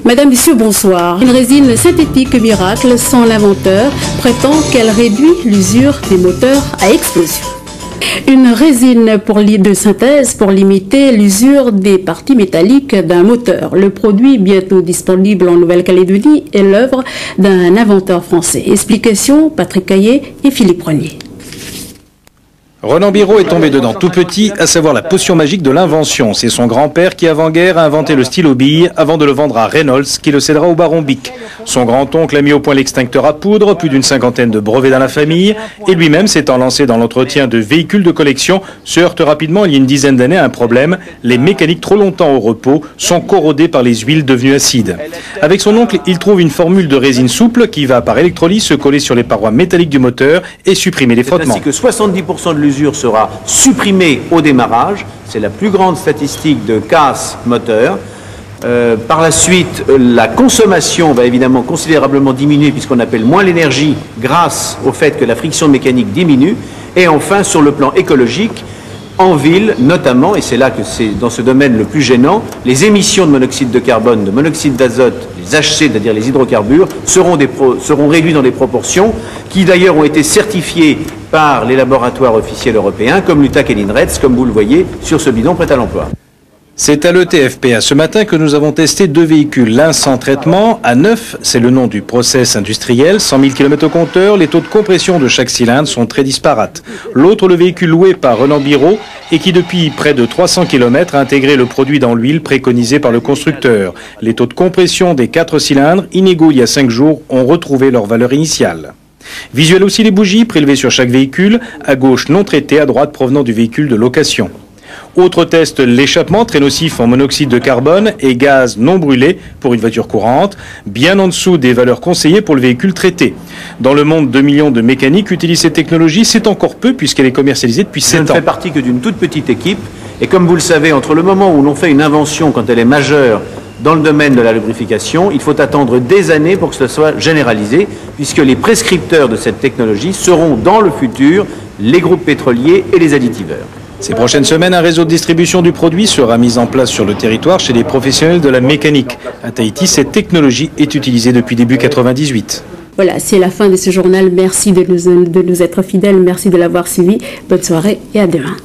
Madame, Monsieur, bonsoir. Une résine synthétique miracle sans l'inventeur prétend qu'elle réduit l'usure des moteurs à explosion. Une résine de synthèse pour limiter l'usure des parties métalliques d'un moteur. Le produit, bientôt disponible en Nouvelle-Calédonie, est l'œuvre d'un inventeur français. Explication, Patrick Caillé et Philippe Renier. Ronan Biro est tombé dedans tout petit, à savoir la potion magique de l'invention. C'est son grand-père qui, avant-guerre, a inventé le stylo bille avant de le vendre à Reynolds, qui le cédera au baron Bic. Son grand-oncle a mis au point l'extincteur à poudre, plus d'une cinquantaine de brevets dans la famille, et lui-même, s'étant lancé dans l'entretien de véhicules de collection, se heurte rapidement, il y a une dizaine d'années, à un problème. Les mécaniques trop longtemps au repos sont corrodées par les huiles devenues acides. Avec son oncle, il trouve une formule de résine souple qui va, par électrolyse, se coller sur les parois métalliques du moteur et supprimer les frottements. C'est ainsi que 70% de l'usure sera supprimée au démarrage. C'est la plus grande statistique de casse moteur. Par la suite, la consommation va évidemment considérablement diminuer puisqu'on appelle moins l'énergie grâce au fait que la friction mécanique diminue. Et enfin, sur le plan écologique, en ville notamment, et c'est là que c'est dans ce domaine le plus gênant, les émissions de monoxyde de carbone, de monoxyde d'azote, les HC, c'est-à-dire les hydrocarbures, seront réduits dans des proportions qui d'ailleurs ont été certifiées par les laboratoires officiels européens, comme l'UTAC et l'INRETS, comme vous le voyez sur ce bidon prêt à l'emploi. C'est à l'ETFPA ce matin que nous avons testé deux véhicules, l'un sans traitement, à 9, c'est le nom du process industriel, 100 000 km au compteur, les taux de compression de chaque cylindre sont très disparates. L'autre, le véhicule loué par Ronan Biro et qui depuis près de 300 km a intégré le produit dans l'huile préconisé par le constructeur. Les taux de compression des 4 cylindres, inégaux il y a 5 jours, ont retrouvé leur valeur initiale. Visuel aussi les bougies prélevées sur chaque véhicule, à gauche non traitées, à droite provenant du véhicule de location. Autre test, l'échappement très nocif en monoxyde de carbone et gaz non brûlé pour une voiture courante, bien en dessous des valeurs conseillées pour le véhicule traité. Dans le monde, 2 millions de mécaniques utilisent cette technologie, c'est encore peu puisqu'elle est commercialisée depuis 7 ans. Je ne fais partie que d'une toute petite équipe et comme vous le savez, entre le moment où l'on fait une invention quand elle est majeure dans le domaine de la lubrification, il faut attendre des années pour que ce soit généralisé puisque les prescripteurs de cette technologie seront dans le futur les groupes pétroliers et les additiveurs. Ces prochaines semaines, un réseau de distribution du produit sera mis en place sur le territoire chez les professionnels de la mécanique. À Tahiti, cette technologie est utilisée depuis début 98. Voilà, c'est la fin de ce journal. Merci de nous être fidèles. Merci de l'avoir suivi. Bonne soirée et à demain.